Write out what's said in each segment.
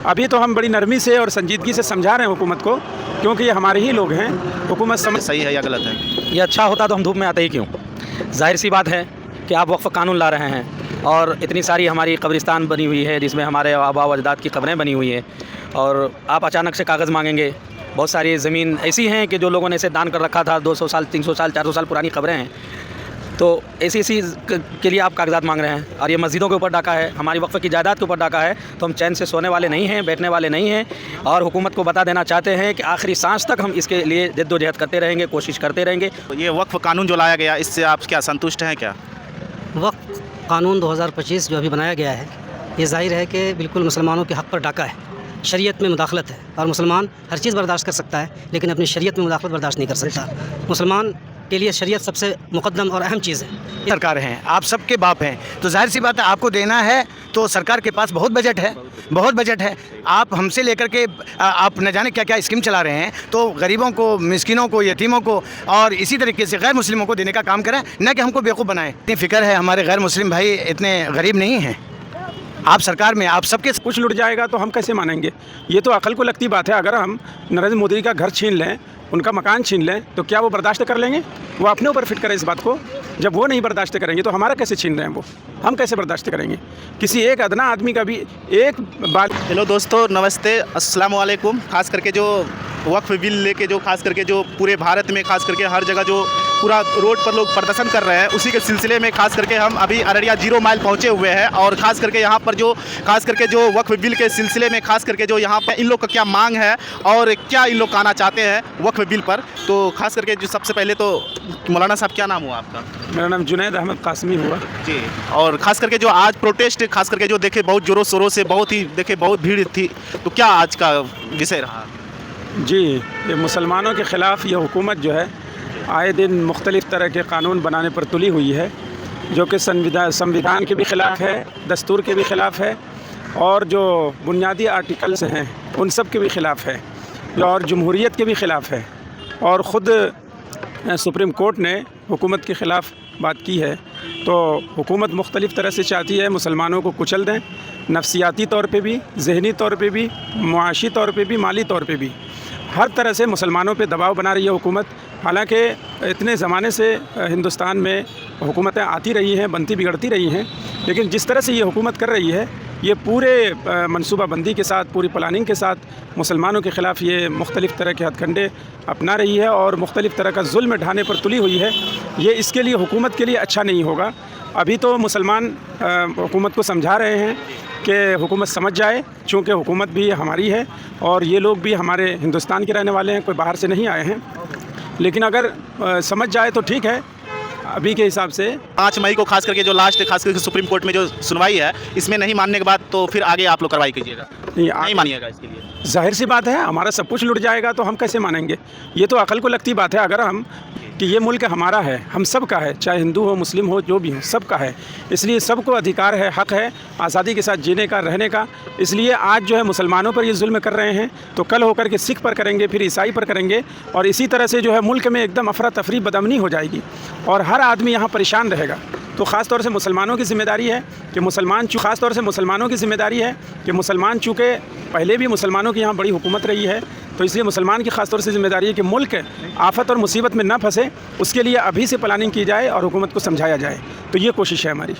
अभी तो हम बड़ी नरमी से और संजीदगी से समझा रहे हैं हुकूमत को, क्योंकि ये हमारे ही लोग हैं। हुकूमत समझ सही है या गलत है? ये अच्छा होता तो हम धूप में आते ही क्यों। जाहिर सी बात है कि आप वक्फ कानून ला रहे हैं और इतनी सारी हमारी कब्रिस्तान बनी हुई है जिसमें हमारे आबा व अजदाद की कब्रें बनी हुई हैं, और आप अचानक से कागज़ मांगेंगे। बहुत सारी ज़मीन ऐसी हैं कि जो लोगों ने इसे दान कर रखा था, 200 साल 300 साल 400 साल पुरानी कब्रें हैं, तो ऐसी के लिए आप कागजात मांग रहे हैं। और ये मस्जिदों के ऊपर डाका है, हमारी वक्फ की जायदाद के ऊपर डाका है, तो हम चैन से सोने वाले नहीं हैं, बैठने वाले नहीं हैं। और हुकूमत को बता देना चाहते हैं कि आखिरी सांस तक हम इसके लिए जद्दोजहद करते रहेंगे, कोशिश करते रहेंगे। तो ये वक्फ कानून जो लाया गया, इससे आप क्या संतुष्ट हैं क्या? वक्फ कानून 2025 जो अभी बनाया गया है, ये जाहिर है कि बिल्कुल मुसलमानों के हक़ पर डाका है, शरीयत में मुदाखलत है। और मुसलमान हर चीज़ बर्दाश्त कर सकता है, लेकिन अपनी शरीयत में मुदाखलत बर्दाश्त नहीं कर सकता। मुसलमान के लिए शरीयत सबसे मुकद्दम और अहम चीज़ है। सरकार हैं, आप सबके बाप हैं, तो जाहिर सी बात है आपको देना है, तो सरकार के पास बहुत बजट है, बहुत बजट है। आप हमसे लेकर के आप न जाने क्या क्या स्कीम चला रहे हैं, तो गरीबों को, मिस्किनों को, यतीमों को और इसी तरीके से गैर मुस्लिमों को देने का काम करें, न कि हमको बेवकूफ़ बनाएं। इतनी फ़िक्र है, हमारे गैर मुस्लिम भाई इतने गरीब नहीं हैं। आप सरकार में आप सबके कुछ लुट जाएगा तो हम कैसे मानेंगे? ये तो अकल को लगती बात है। अगर हम नरेंद्र मोदी का घर छीन लें, उनका मकान छीन लें, तो क्या वो बर्दाश्त कर लेंगे? वो अपने ऊपर फिट करें इस बात को। जब वो नहीं बर्दाश्त करेंगे तो हमारा कैसे छीन रहे हैं वो? हम कैसे बर्दाश्त करेंगे? किसी एक अदना आदमी का भी एक बात। हेलो दोस्तों, नमस्ते, अस्सलाम वालेकुम। खास करके जो वक्फ बिल लेके जो खास करके जो पूरे भारत में खास करके हर जगह जो पूरा रोड पर लोग प्रदर्शन कर रहे हैं, उसी के सिलसिले में खास करके हम अभी अररिया 0 माइल पहुंचे हुए हैं। और खास करके यहाँ पर जो खास करके जो वक्फ बिल के सिलसिले में खास करके जो यहाँ पर इन लोग का क्या मांग है और क्या इन लोग कहना चाहते हैं वक्फ बिल पर, तो खास करके जो सबसे पहले तो मौलाना साहब, क्या नाम हुआ आपका? मेरा नाम जुनैद अहमद कासमी हुआ जी। और खास करके जो आज प्रोटेस्ट खास करके जो देखे बहुत ज़ोरों शोरों से, बहुत ही देखे बहुत भीड़ थी, तो क्या आज का विषय रहा? जी, ये मुसलमानों के ख़िलाफ़ ये हुकूमत जो है आए दिन मुख्तलिफ़ तरह के कानून बनाने पर तुली हुई है, जो कि संविधान के भी ख़िलाफ़ है, दस्तूर के भी ख़िलाफ़ है, और जो बुनियादी आर्टिकल्स हैं उन सब के भी ख़िलाफ़ है, और जमहूरियत के भी ख़िलाफ़ है। और ख़ुद सुप्रीम कोर्ट ने हुकूमत के ख़िलाफ़ बात की है। तो हुकूमत मुख्तलिफ़ तरह से चाहती है मुसलमानों को कुचल दें, नफसियाती तौर पे भी, ज़हनी तौर पे भी, मुआशी तौर पे भी, माली तौर पे भी। हर तरह से मुसलमानों पे दबाव बना रही है हुकूमत। हालांकि इतने ज़माने से हिंदुस्तान में हुकूमतें आती रही हैं, बनती बिगड़ती रही हैं, लेकिन जिस तरह से ये हुकूमत कर रही है, ये पूरे मनसूबाबंदी के साथ, पूरी प्लानिंग के साथ मुसलमानों के ख़िलाफ़ ये मुख्तलिफ़ तरह के हथकंडे अपना रही है और मुख्तलिफ़ तरह का जुल्म ढाने पर तुली हुई है। ये इसके लिए हुकूमत के लिए अच्छा नहीं होगा। अभी तो मुसलमान हुकूमत को समझा रहे हैं कि हुकूमत समझ जाए, चूँकि हुकूमत भी हमारी है और ये लोग भी हमारे हिंदुस्तान के रहने वाले हैं, कोई बाहर से नहीं आए हैं। लेकिन अगर समझ जाए तो ठीक है। अभी के हिसाब से 5 मई को खास करके जो लास्ट खास करके सुप्रीम कोर्ट में जो सुनवाई है, इसमें नहीं मानने के बाद तो फिर आगे आप लोग कार्रवाई कीजिएगा? नहीं मानिएगा इसके लिए? जाहिर सी बात है, हमारा सब कुछ लुट जाएगा तो हम कैसे मानेंगे? ये तो अकल को लगती बात है। अगर हम कि ये मुल्क हमारा है, हम सब का है, चाहे हिंदू हो, मुस्लिम हो, जो भी हो, सब का है। इसलिए सबको अधिकार है, हक़ है आज़ादी के साथ जीने का, रहने का। इसलिए आज जो है मुसलमानों पर ये जुल्म कर रहे हैं, तो कल होकर के सिख पर करेंगे, फिर ईसाई पर करेंगे, और इसी तरह से जो है मुल्क में एकदम अफरा तफरी, बदअमनी हो जाएगी और हर आदमी यहाँ परेशान रहेगा। तो ख़ास तौर से मुसलमानों की ज़िम्मेदारी है कि ख़ास तौर से मुसलमानों की ज़िम्मेदारी है कि मुसलमान, चूँकि पहले भी मुसलमानों की यहाँ बड़ी हुकूमत रही है, तो इसलिए मुसलमान की ख़ास तौर से ज़िम्मेदारी है कि मुल्क आफत और मुसीबत में न फंसे, उसके लिए अभी से प्लानिंग की जाए और हुकूमत को समझाया जाए। तो ये कोशिश है हमारी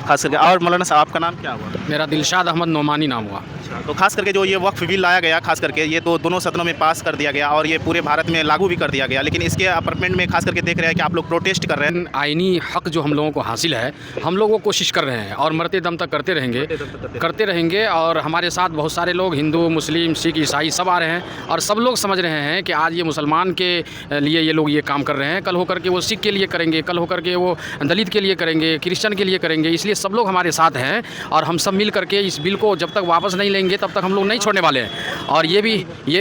खास करके। और मौलाना साहब, आपका नाम क्या हुआ? मेरा दिलशाद अहमद नोमानी नाम हुआ। तो खास करके जो ये वक्फ बिल लाया गया, खास करके ये तो दोनों सदनों में पास कर दिया गया और ये पूरे भारत में लागू भी कर दिया गया, लेकिन इसके अपार्टमेंट में खास करके देख रहे हैं कि आप लोग प्रोटेस्ट कर रहे हैं। आईनी हक़ जो हम लोगों को हासिल है, हम लोग वो कोशिश कर रहे हैं और मरते दम तक करते रहेंगे। और हमारे साथ बहुत सारे लोग, हिंदू, मुस्लिम, सिख, ईसाई सब आ रहे हैं, और सब लोग समझ रहे हैं कि आज ये मुसलमान के लिए ये लोग ये काम कर रहे हैं, कल होकर के वो सिख के लिए करेंगे, कल होकर के वो दलित के लिए करेंगे, क्रिश्चियन के लिए करेंगे। इसलिए सब लोग हमारे साथ हैं और हम सब मिल करके इस बिल को जब तक वापस नहीं लेंगे तब तक हम लोग नहीं छोड़ने वाले हैं। और ये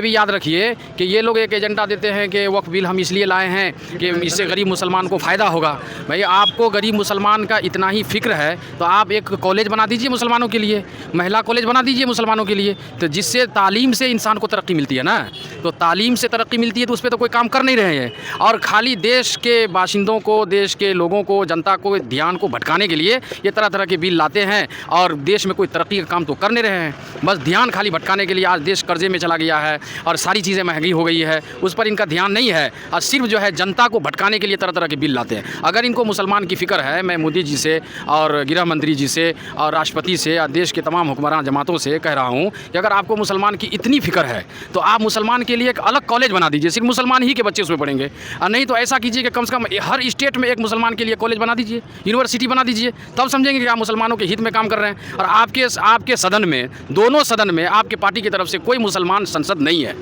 भी याद रखिए कि ये लोग एक एजेंडा देते हैं कि वक्फ बिल हम इसलिए लाए हैं कि इससे गरीब मुसलमान को फ़ायदा होगा। भाई, आपको गरीब मुसलमान का इतना ही फ़िक्र है तो आप एक कॉलेज बना दीजिए मुसलमानों के लिए, महिला कॉलेज बना दीजिए मुसलमानों के लिए, तो जिससे तालीम से इंसान को तरक्की मिलती है ना। तो तालीम से तरक्की मिलती है, तो उस पर तो कोई काम कर नहीं रहे हैं। और खाली देश के बाशिंदों को, देश के लोगों को, जनता को ध्यान को भटकाने के लिए ये तरह तरह के बिल लाते हैं और देश में कोई तरक्की का काम तो कर नहीं रहे हैं। बस ध्यान खाली भटकाने के लिए आज देश कर्जे में चला गया है और सारी चीज़ें महंगी हो गई है, उस पर इनका ध्यान नहीं है और सिर्फ जो है जनता को भटकाने के लिए तरह तरह के बिल लाते हैं। अगर इनको मुसलमान की फ़िक्र है, मैं मोदी जी से और गृह मंत्री जी से और राष्ट्रपति से या देश के तमाम हुक्मरान जमातों से कह रहा हूँ कि अगर आपको मुसलमान की इतनी फ़िक्र है तो आप मुसलमान के लिए एक अलग कॉलेज बना दीजिए, सिर्फ मुसलमान ही के बच्चे उसमें पढ़ेंगे। और नहीं तो ऐसा कीजिए कि कम से कम हर स्टेट में एक मुसलमान के लिए कॉलेज बना दीजिए, यूनिवर्सिटी बना दीजिए, तब समझेंगे कि आप मुसलमानों के हित में काम कर रहे हैं। और आपके सदन में, दोनों सदन में आपके पार्टी की तरफ से कोई मुसलमान संसद नहीं है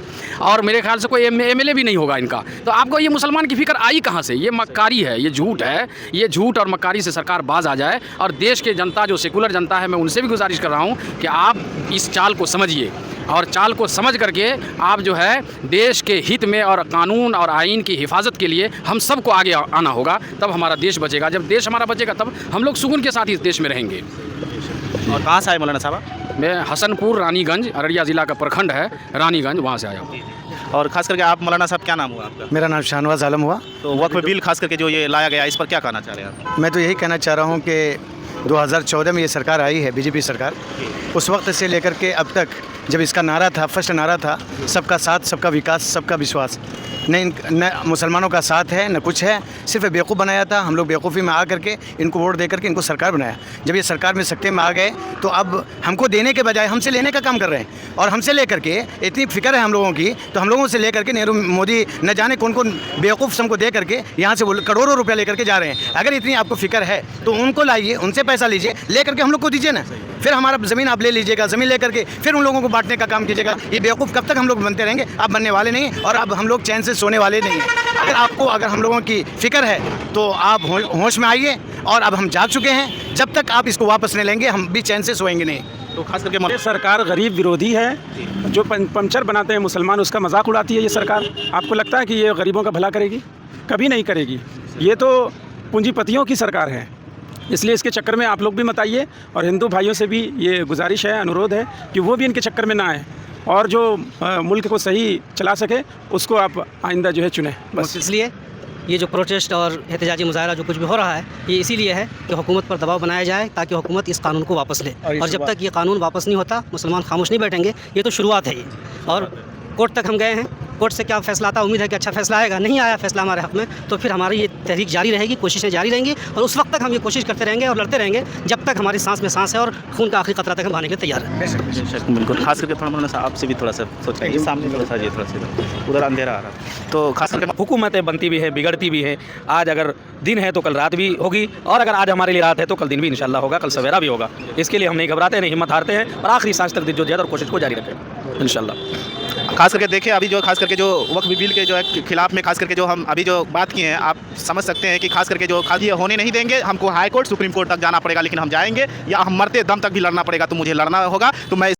और मेरे ख्याल से कोई MLA भी नहीं होगा इनका, तो आपको ये मुसलमान की फ़िक्र आई कहाँ से? ये मक्कारी है, ये झूठ है, ये झूठ और मक्कारी से सरकार बाज आ जाए। और देश के जनता, जो सेकुलर जनता है, मैं उनसे भी गुजारिश कर रहा हूँ कि आप इस चाल को समझिए और चाल को समझ करके आप जो है देश के हित में और कानून और आइन की हिफाजत के लिए हम सबको आगे आना होगा, तब हमारा देश बचेगा। जब देश हमारा बचेगा तब हम लोग सुकून के साथ इस देश में रहेंगे। और कहाँ से आए मौलाना साहब? मैं हसनपुर रानीगंज, अररिया ज़िला का प्रखंड है रानीगंज, वहाँ से आया हूँ। और खास करके आप मौलाना साहब, क्या नाम हुआ आपका? मेरा नाम शाहनवाज आलम हुआ। तो वक्फ बिल खास करके जो ये लाया गया, इस पर क्या कहना चाह रहे हैं आप? मैं तो यही कहना चाह रहा हूँ कि 2014 में ये सरकार आई है, बीजेपी सरकार, उस वक्त से लेकर के अब तक जब इसका नारा था, फर्स्ट नारा था सबका साथ, सबका विकास, सबका विश्वास, न मुसलमानों का साथ है न कुछ है, सिर्फ बेवकूफ़ बनाया था। हम लोग बेवकूफ़ी में आ करके इनको वोट दे करके इनको सरकार बनाया। जब ये सरकार में सत्ते में आ गए तो अब हमको देने के बजाय हमसे लेने का काम कर रहे हैं। और हमसे लेकर के इतनी फिक्र है हम लोगों की, तो हम लोगों से लेकर के नेहरू मोदी न जाने कौन कौन बेवकूफ़ हमको दे करके यहाँ से करोड़ों रुपया लेकर के जा रहे हैं। अगर इतनी आपको फिक्र है तो उनको लाइए, उनसे पैसा लीजिए, ले करके हम लोग को दीजिए ना। फिर हमारा ज़मीन आप ले लीजिएगा, ज़मीन ले करके फिर उन लोगों को बांटने का काम कीजिएगा। ये बेवकूफ़ कब तक हम लोग बनते रहेंगे? आप बनने वाले नहीं और अब हम लोग चैन से सोने वाले नहीं हैं। अगर हम लोगों की फ़िक्र है तो आप होश में आइए, और अब हम जाग चुके हैं। जब तक आप इसको वापस नहीं लेंगे हम भी चैन से सोएंगे नहीं। तो खास करके ये सरकार गरीब विरोधी है, जो पंचर बनाते हैं मुसलमान उसका मजाक उड़ाती है ये सरकार। आपको लगता है कि ये गरीबों का भला करेगी? कभी नहीं करेगी। ये तो पूंजीपतियों की सरकार है, इसलिए इसके चक्कर में आप लोग भी मत आइए। और हिंदू भाइयों से भी ये गुजारिश है, अनुरोध है कि वो भी इनके चक्कर में ना आए और जो मुल्क को सही चला सके उसको आप आइंदा जो है चुनें। बस इसलिए ये जो प्रोटेस्ट और एहतजाजी मुजाहरा जो कुछ भी हो रहा है, ये इसीलिए है कि हुकूमत पर दबाव बनाया जाए ताकि हुकूमत इस कानून को वापस ले। और जब तक ये कानून वापस नहीं होता मुसलमान खामोश नहीं बैठेंगे। ये तो शुरुआत है ये, और कोर्ट तक हम गए हैं। कोर्ट से क्या फ़ैसला आता है, उम्मीद है कि अच्छा फ़ैसला आएगा। नहीं आया फ़ैसला हमारे हक़ में तो फिर हमारी ये तहरीक जारी रहेगी, कोशिशें जारी रहेंगी और उस वक्त तक हम ये कोशिश करते रहेंगे और लड़ते रहेंगे जब तक हमारी सांस में सांस है और खून का आखिरी कतरा तक हम बहाने के लिए तैयार हैं। बिल्कुल। खास करके थोड़ा मौलाना साहब आपसे भी थोड़ा सा सोचिए, सामने थोड़ा सा, ये थोड़ा सा उधर अंधेरा आ रहा है। तो खास करके हुकूमतें बनती भी हैं, बिगड़ती भी हैं। आज अगर दिन है तो कल रात भी होगी, और अगर आज हमारे लिए रात है तो कल दिन भी इंशाल्लाह होगा, कल सवेरा भी होगा। इसके लिए हम नहीं घबराते, नहीं हिम्मत हारते हैं और आखिरी सांस तक जद्दोजहद और कोशिश को जारी रखें इंशाल्लाह। खास करके देखिए, अभी जो खास करके जो वक्फ बिल के जो है खिलाफ में खास करके जो हम अभी जो बात किए हैं, आप समझ सकते हैं कि खास करके जो खाली होने नहीं देंगे। हमको हाई कोर्ट, सुप्रीम कोर्ट तक जाना पड़ेगा, लेकिन हम जाएंगे, या हम मरते दम तक भी लड़ना पड़ेगा। तो मुझे लड़ना होगा। तो मैं